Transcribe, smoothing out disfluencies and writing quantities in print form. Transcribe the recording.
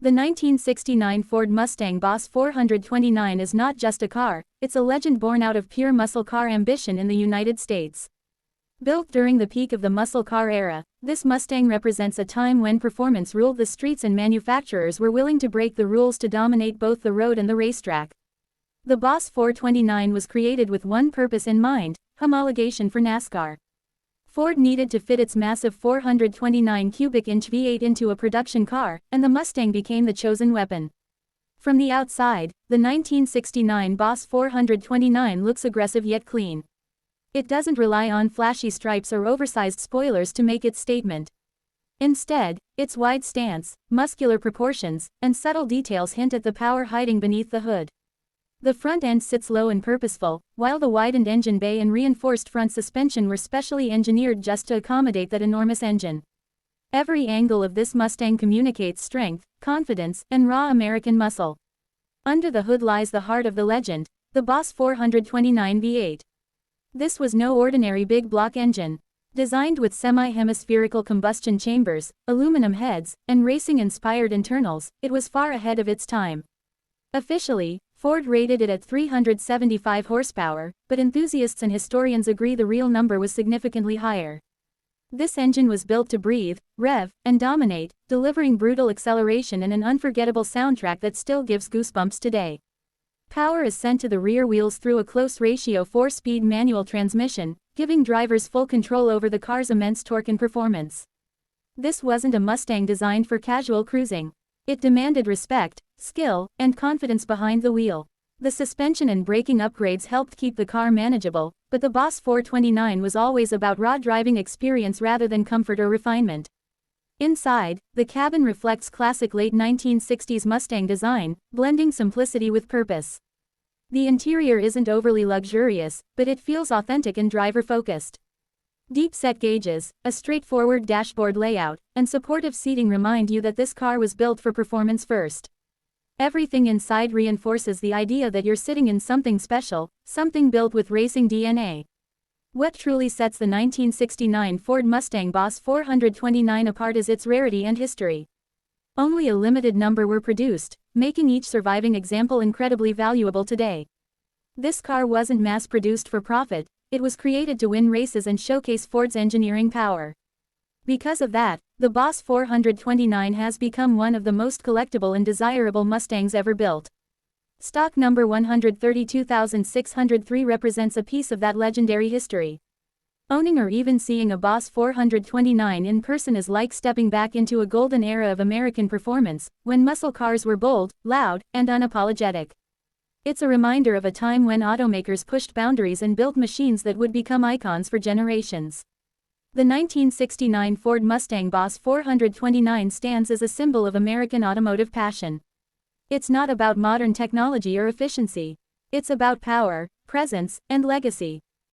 The 1969 Ford Mustang Boss 429 is not just a car, it's a legend born out of pure muscle car ambition in the United States. Built during the peak of the muscle car era, this Mustang represents a time when performance ruled the streets and manufacturers were willing to break the rules to dominate both the road and the racetrack. The Boss 429 was created with one purpose in mind: homologation for NASCAR. Ford needed to fit its massive 429 cubic inch V8 into a production car, and the Mustang became the chosen weapon. From the outside, the 1969 Boss 429 looks aggressive yet clean. It doesn't rely on flashy stripes or oversized spoilers to make its statement. Instead, its wide stance, muscular proportions, and subtle details hint at the power hiding beneath the hood. The front end sits low and purposeful, while the widened engine bay and reinforced front suspension were specially engineered just to accommodate that enormous engine. Every angle of this Mustang communicates strength, confidence, and raw American muscle. Under the hood lies the heart of the legend, the Boss 429 V8. This was no ordinary big block engine. Designed with semi-hemispherical combustion chambers, aluminum heads, and racing-inspired internals, it was far ahead of its time. Officially, Ford rated it at 375 horsepower, but enthusiasts and historians agree the real number was significantly higher. This engine was built to breathe, rev, and dominate, delivering brutal acceleration and an unforgettable soundtrack that still gives goosebumps today. Power is sent to the rear wheels through a close ratio 4-speed manual transmission, giving drivers full control over the car's immense torque and performance. This wasn't a Mustang designed for casual cruising. It demanded respect, skill, and confidence behind the wheel. The suspension and braking upgrades helped keep the car manageable, but the Boss 429 was always about raw driving experience rather than comfort or refinement. Inside, the cabin reflects classic late 1960s Mustang design, blending simplicity with purpose. The interior isn't overly luxurious, but it feels authentic and driver-focused. Deep-set gauges, a straightforward dashboard layout, and supportive seating remind you that this car was built for performance first. Everything inside reinforces the idea that you're sitting in something special, something built with racing DNA. What truly sets the 1969 Ford Mustang Boss 429 apart is its rarity and history. Only a limited number were produced, making each surviving example incredibly valuable today. This car wasn't mass-produced for profit. It was created to win races and showcase Ford's engineering power. Because of that, the Boss 429 has become one of the most collectible and desirable Mustangs ever built. Stock number 132603 represents a piece of that legendary history. Owning or even seeing a Boss 429 in person is like stepping back into a golden era of American performance, when muscle cars were bold, loud, and unapologetic. It's a reminder of a time when automakers pushed boundaries and built machines that would become icons for generations. The 1969 Ford Mustang Boss 429 stands as a symbol of American automotive passion. It's not about modern technology or efficiency. It's about power, presence, and legacy.